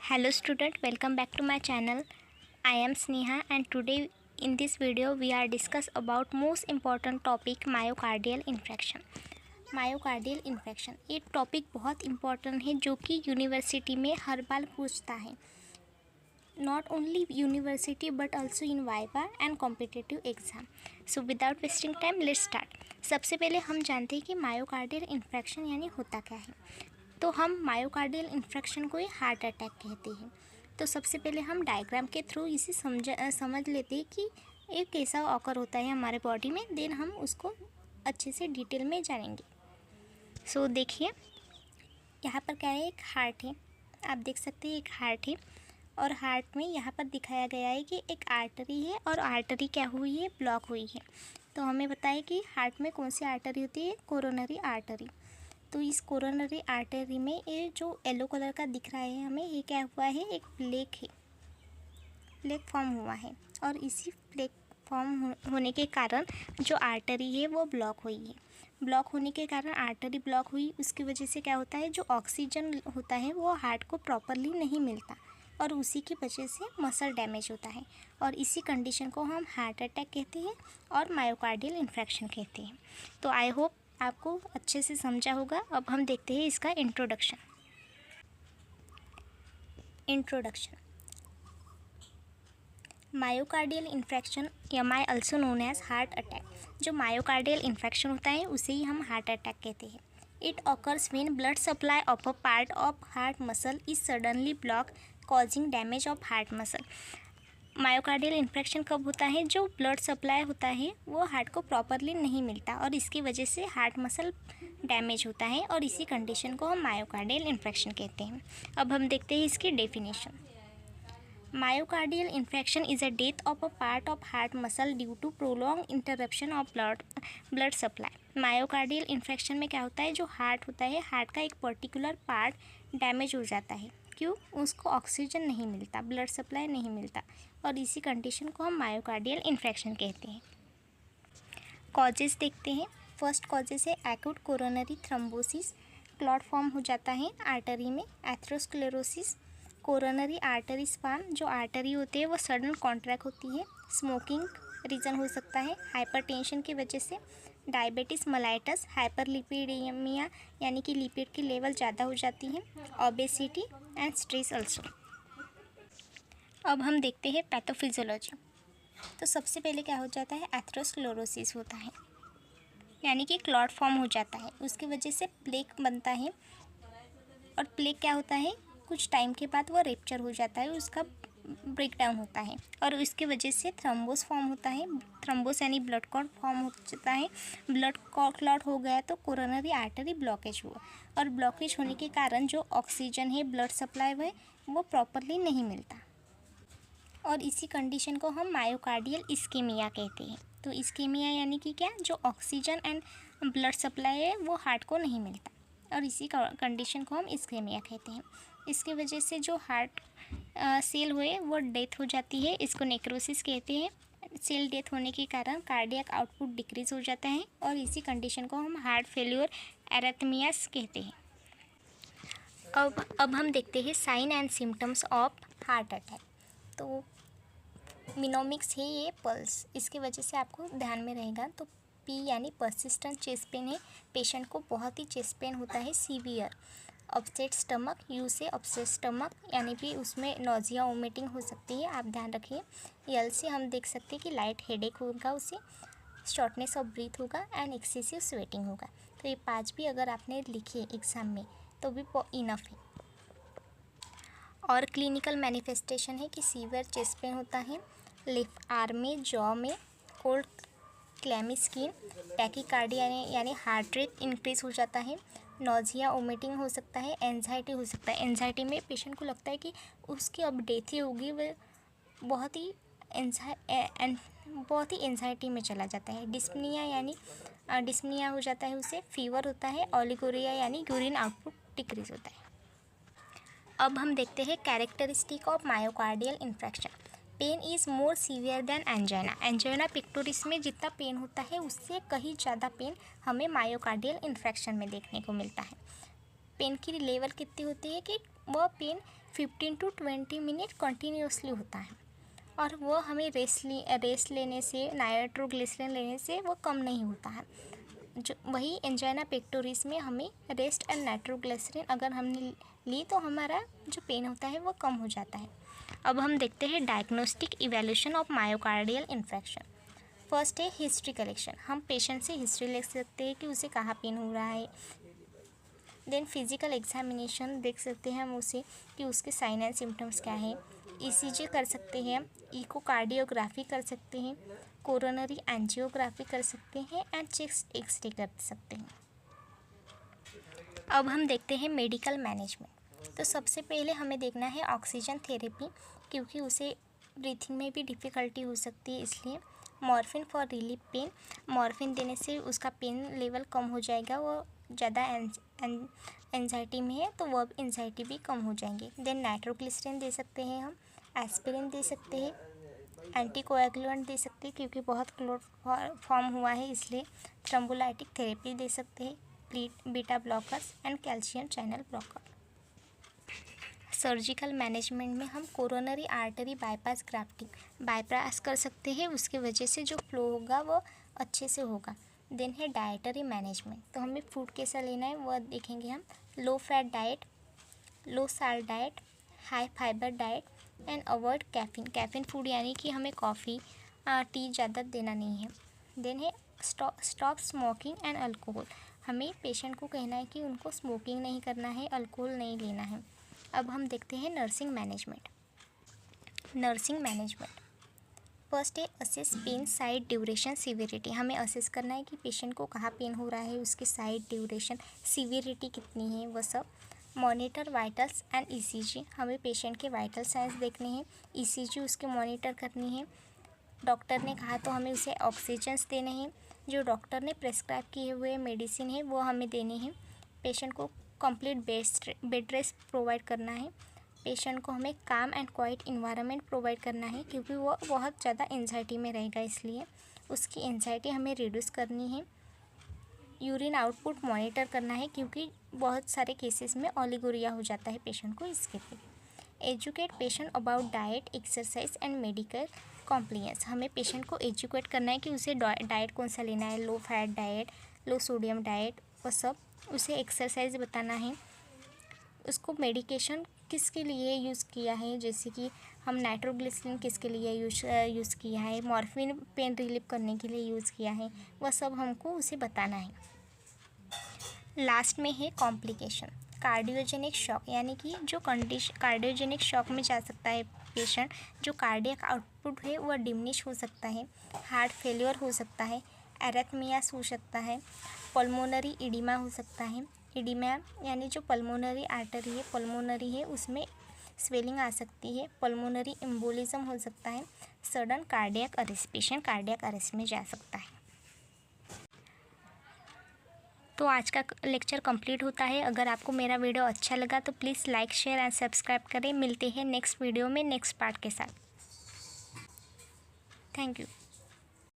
Hello student, welcome back to my channel. I am Sneha and today in this video we are discuss about most important topic myocardial infarction. Myocardial infection एक topic बहुत important है जो कि university में हर बार पूछता है. Not only university but also in viva and competitive exam. So without wasting time let's start. सबसे पहले हम जानते हैं कि मायोकार्डियल इन्फेक्शन यानी होता क्या है. तो हम मायोकार्डियल इन्फेक्शन को ही हार्ट अटैक कहते हैं. तो सबसे पहले हम डायग्राम के थ्रू इसे समझ लेते हैं कि ये कैसा ऑकर होता है हमारे बॉडी में. देन हम उसको अच्छे से डिटेल में जानेंगे. सो देखिए यहाँ पर क्या है, एक हार्ट है. आप देख सकते हैं एक हार्ट है और हार्ट में यहाँ पर दिखाया गया है कि एक आर्टरी है और आर्टरी क्या हुई है, ब्लॉक हुई है. तो हमें पता है कि हार्ट में कौन सी आर्टरी होती है, कोरोनरी आर्टरी. तो इस कोरोनरी आर्टरी में ये जो येलो कलर का दिख रहा है हमें, ये क्या हुआ है, एक प्लेक है, प्लेक फॉर्म हुआ है. और इसी प्लेक फॉर्म होने के कारण जो आर्टरी है वो ब्लॉक हुई है. ब्लॉक होने के कारण आर्टरी ब्लॉक हुई, उसकी वजह से क्या होता है, जो ऑक्सीजन होता है वो हार्ट को प्रॉपरली नहीं मिलता और उसी की वजह से मसल डैमेज होता है. और इसी कंडीशन को हम हार्ट अटैक कहते हैं और मायोकार्डियल इन्फेक्शन कहते हैं. तो आई होप आपको अच्छे से समझा होगा. अब हम देखते हैं इसका introduction. Myocardial infection MI. Also known as heart attack. जो मायोकार्डियल इन्फेक्शन होता है उसे ही हम हार्ट अटैक कहते हैं. It occurs when blood supply of a part of heart muscle is suddenly block causing damage of heart muscle. Myocardial infection कब होता है, जो ब्लड सप्लाई होता है वो हार्ट को प्रॉपरली नहीं मिलता और इसकी वजह से हार्ट मसल डैमेज होता है और इसी कंडीशन को हम मायोकार्डियल इन्फेक्शन कहते हैं. अब हम देखते हैं इसकी definition. Myocardial infection is a death of a part of heart muscle due to prolong interruption of blood supply. Myocardial infection में क्या होता है, जो हार्ट होता है, हार्ट का एक पर्टिकुलर पार्ट डैमेज हो जाता है. क्यों, उसको ऑक्सीजन नहीं मिलता, ब्लड सप्लाई नहीं मिलता और इसी कंडीशन को हम मायोकार्डियल इन्फेक्शन कहते हैं. कॉजेज़ देखते हैं. फर्स्ट कॉजेज़ है acute coronary thrombosis. Clot form हो जाता है आर्टरी में. एथेरोस्क्लेरोसिस. कोरोनरी आर्टरी स्पान, जो आर्टरी होती है वो सडन कॉन्ट्रैक्ट होती है. स्मोकिंग रीज़न हो सकता है. हाइपरटेंशन की वजह से. Diabetes mellitus. हाइपरलिपिडेमिया यानी कि लिपिड की लेवल ज़्यादा हो जाती है. Obesity and stress also. अब हम देखते हैं पैथोफिजियोलॉजी. तो सबसे पहले क्या हो जाता है, एथेरोस्क्लेरोसिस होता है यानी कि क्लॉट फॉर्म हो जाता है. उसकी वजह से प्लेक बनता है और प्लेक क्या होता है, कुछ टाइम के बाद वो रेप्चर हो जाता है, उसका ब्रेक डाउन होता है और इसकी वजह से थ्रोम्बोस फॉर्म होता है. थ्रोम्बोस यानी ब्लड क्लॉट फॉर्म हो जाता है. ब्लड क्लॉट हो गया तो कोरोनरी आर्टरी ब्लॉकेज हुआ और ब्लॉकेज होने के कारण जो ऑक्सीजन है, ब्लड सप्लाई है, वो प्रॉपरली नहीं मिलता और इसी कंडीशन को हम मायोकार्डियल इस्केमिया कहते हैं. तो इस्केमिया यानी कि क्या, जो ऑक्सीजन एंड ब्लड सप्लाई है वो हार्ट को नहीं मिलता और इसी कंडीशन को हम इस्केमिया कहते हैं. इसकी वजह से जो हार्ट सेल हुए वो डेथ हो जाती है, इसको नेक्रोसिस कहते हैं. सेल डेथ होने के कारण कार्डियक आउटपुट डिक्रीज हो जाता है और इसी कंडीशन को हम हार्ट फेल्योर एरिथमियास कहते हैं. अब हम देखते हैं sign and symptoms of heart attack. तो मिनोमिक्स है ये पल्स, इसकी वजह से आपको ध्यान में रहेगा. तो पी यानी परसिस्टेंट चेस्ट पेन है, पेशेंट को बहुत ही चेस्ट पेन होता है सीवियर. अपसेट स्टमक, यू से अपसेट स्टमक यानी कि उसमें नोजिया वोमिटिंग हो सकती है, आप ध्यान रखिए. यल से हम देख सकते हैं कि लाइट हेडेक होगा उसे, शॉर्टनेस ऑफ ब्रीथ होगा एंड एक्सेसिव स्वेटिंग होगा. तो ये 5 भी अगर आपने लिखे एग्ज़ाम में तो भी इनफ है. और क्लिनिकल मैनिफेस्टेशन है कि सीवियर चेस्ट पेन होता है, लेफ्ट आर्म में, जॉ में, कोल्ड क्लैमी स्किन, टैकीकार्डिया यानी हार्ट रेट इंक्रीज हो जाता है, नोजिया वोमिटिंग हो सकता है, एंजाइटी हो सकता है. एंजाइटी में पेशेंट को लगता है कि उसकी अब डेथ ही होगी, वह बहुत ही एंजाइटी में चला जाता है. डिस्पनिया यानी डिस्पनिया हो जाता है उसे. फीवर होता है. ओलिगोरिया यानी यूरिन आउटपुट डिक्रीज होता है. अब हम देखते हैं characteristic of myocardial infection. Pain is more severe than angina. Angina pectoris में जितना पेन होता है उससे कहीं ज़्यादा पेन हमें मायोकार्डियल इन्फेक्शन में देखने को मिलता है. पेन की लेवल कितनी होती है कि वह पेन 15 to 20 मिनट कंटिन्यूसली होता है, और वो हमें रेस्ट लेने से, नाइट्रोग्लिसरीन लेने से वो कम नहीं होता है। जो वही एंजाइना पेक्टोरिस में हमें रेस्ट एंड नाइट्रोग्लिसरीन अगर हमने ली तो हमारा जो पेन होता है वो कम हो जाता है। अब हम देखते हैं diagnostic evaluation of myocardial infection. First है हिस्ट्री कलेक्शन। हम पेशेंट से हिस्ट्री ले सकते हैं कि उसे कहाँ पेन हो रहा है। देन फिजिकल एग्जामिनेशन देख सकते हैं हम उसे कि उसके साइन एंड सिम्टम्स क्या है। ईसीजी कर सकते हैं, इकोकार्डियोग्राफी कर सकते हैं, कोरोनरी एंजियोग्राफी कर सकते हैं एंड चेस्ट एक्सरे कर सकते हैं। अब हम देखते हैं मेडिकल मैनेजमेंट। तो सबसे पहले हमें देखना है ऑक्सीजन थेरेपी, क्योंकि उसे ब्रीथिंग में भी डिफ़िकल्टी हो सकती है, इसलिए morphine for relief pen. Morphine देने से उसका पेन लेवल कम हो जाएगा, वो ज़्यादा एंजाइटी में है तो वह एंजाइटी भी कम हो जाएंगे। देन नाइट्रोग्लिसरीन दे सकते हैं हम, एस्पिरिन दे सकते हैं, एंटीकोएगुलेंट दे सकते हैं क्योंकि बहुत क्लोट फॉर्म हुआ है इसलिए थ्रोम्बोलाइटिक थेरेपी दे सकते हैं, beta blockers and calcium channel blocker. Surgical management में हम coronary artery bypass grafting bypass कर सकते हैं, उसकी वजह से जो फ्लो होगा वो अच्छे से होगा। देन है डाइटरी मैनेजमेंट। तो हमें फूड कैसा लेना है वह देखेंगे हम। Low fat diet, low salt diet, high fibre diet and avoid caffeine. Caffeine food यानी कि हमें कॉफ़ी टी ज़्यादा देना नहीं है। देन है स्टॉप स्मोकिंग एंड अल्कोहल। हमें पेशेंट को कहना है कि उनको स्मोकिंग नहीं करना है, अल्कोहल नहीं लेना है। अब हम देखते हैं nursing management. Nursing management first है assess pain side duration severity. हमें असेस करना है कि पेशेंट को कहाँ पेन हो रहा है, उसकी साइड ड्यूरेशन सीवियरिटी कितनी है वह सब। Monitor vitals and ECG. हमें पेशेंट के वाइटल साइंस देखने हैं, ईसीजी उसके मॉनिटर करनी है। डॉक्टर ने कहा तो हमें उसे ऑक्सीजन्स देने हैं। जो डॉक्टर ने प्रेस्क्राइब किए हुए मेडिसिन है वो हमें देनी है। पेशेंट को कंप्लीट बेड रेस्ट प्रोवाइड करना है। पेशेंट को हमें काम एंड क्वाइट इन्वायरमेंट प्रोवाइड करना है क्योंकि वो बहुत ज़्यादा एंजाइटी में रहेगा, इसलिए उसकी एंजाइटी हमें रिड्यूस करनी है। यूरिन आउटपुट मॉनिटर करना है क्योंकि बहुत सारे केसेस में ओलिगोरिया हो जाता है पेशेंट को, इसके लिए। Educate patient about diet, exercise and medical compliance. हमें पेशेंट को एजुकेट करना है कि उसे डाइट कौन सा लेना है, लो फैट डाइट, लो सोडियम डाइट, वो सब। उसे एक्सरसाइज बताना है, उसको मेडिकेशन किसके लिए यूज़ किया है, जैसे कि हम नाइट्रोग्लिसरीन किसके लिए यूज़ किया है, मॉर्फिन पेन रिलीफ करने के लिए यूज़ किया है, वह सब हमको उसे बताना है। लास्ट में है कॉम्प्लिकेशन। कार्डियोजेनिक शॉक यानी कि जो कंडीशन कार्डियोजेनिक शॉक में जा सकता है पेशेंट, जो कार्डियक आउटपुट है वह डिमिनिश हो सकता है, हार्ट फेलियर हो सकता है, एरिथमियास हो सकता है, पल्मोनरी इडिमा हो सकता है। इडिमा यानी जो पल्मोनरी आर्टरी है उसमें स्वेलिंग आ सकती है, पल्मोनरी एम्बोलिज्म हो सकता है, sudden cardiac arrest, patient cardiac arrest में जा सकता है। तो आज का लेक्चर कंप्लीट होता है। अगर आपको मेरा वीडियो अच्छा लगा तो please like, share and subscribe करें। मिलते हैं नेक्स्ट वीडियो में नेक्स्ट पार्ट के साथ। Thank you.